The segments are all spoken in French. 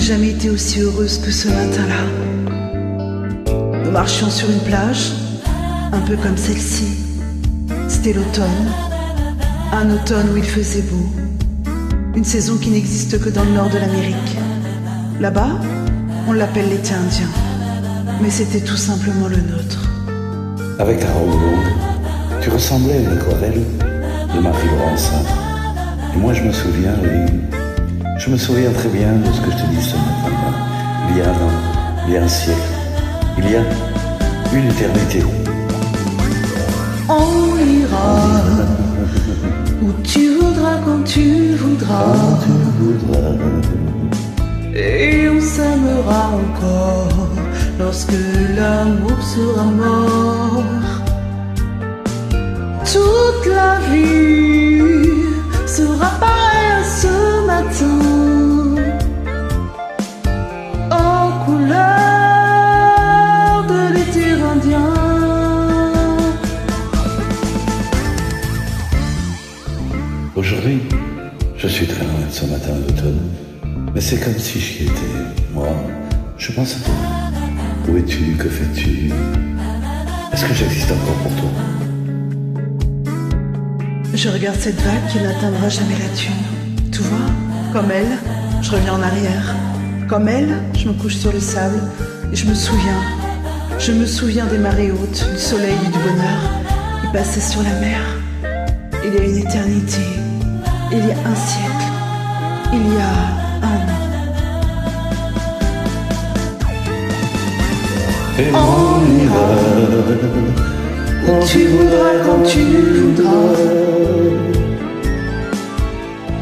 jamais été aussi heureuse que ce matin-là. Nous marchions sur une plage, un peu comme celle-ci. C'était l'automne, un automne où il faisait beau. Une saison qui n'existe que dans le nord de l'Amérique. Là-bas, on l'appelle l'été indien. Mais c'était tout simplement le nôtre. Avec ta robe longue, tu ressemblais à une aquarelle de Marie Laurencin. Et moi je me souviens, oui, je me souviens très bien de ce que je te dis ce matin-là. Il y a un an, il y a un siècle, il y a une éternité. On ira où tu voudras, quand tu voudras, et on s'aimera encore lorsque l'amour sera mort. Toute la vie sera pareille à ce matin, aux couleurs de l'été indien. Aujourd'hui, je suis très loin de ce matin d'automne, mais c'est comme si j'y étais. Moi, je pense à toi. Où es-tu? Que fais-tu? Est-ce que j'existe encore pour toi? Je regarde cette vague qui n'atteindra jamais la dune. Tu vois, comme elle, je reviens en arrière. Comme elle, je me couche sur le sable et je me souviens des marées hautes, du soleil et du bonheur qui passaient sur la mer. Il y a une éternité, il y a un siècle, il y a un an. Et on ira où tu voudras, quand tu voudras,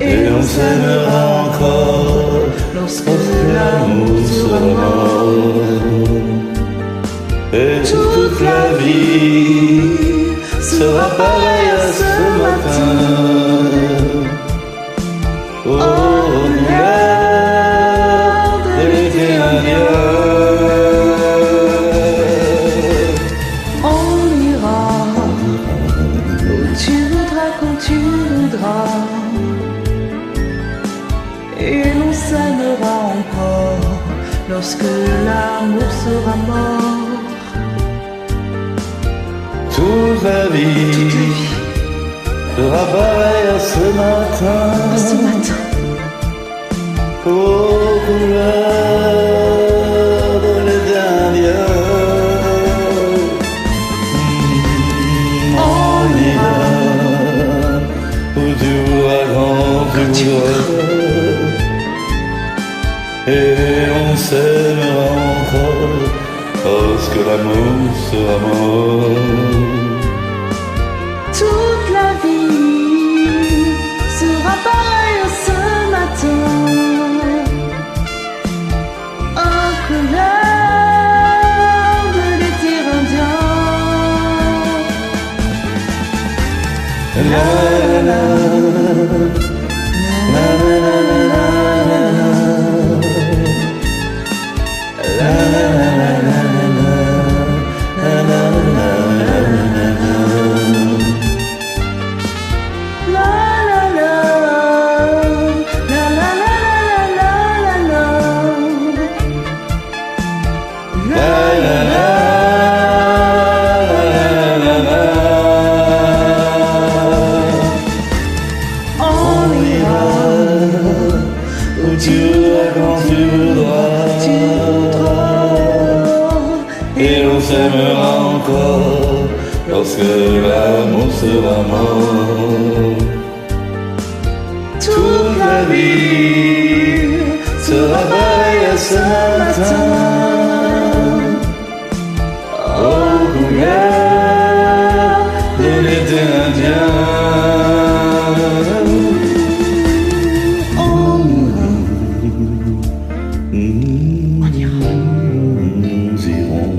et on s'aimera encore lorsque l'amour sera mort. Et toute la vie sera pareille à ce matin. Aux couleurs de l'été indien. Tu voudras, quand tu voudras, et l'on s'aimera encore lorsque l'amour sera mort. Toute la vie sera pareille à ce matin. Aux couleurs de l'été indien. Et on s'aimera encore lorsque l'amour sera mort. Toute la vie sera pareille à ce matin, aux couleurs de l'été indien. La la la la la la. Où tu voudras, quand tu voudras, et on s'aimera encore lorsque l'amour sera mort. Toute la vie sera pareille à ce matin, aux couleurs de l'été indien. Nous irons.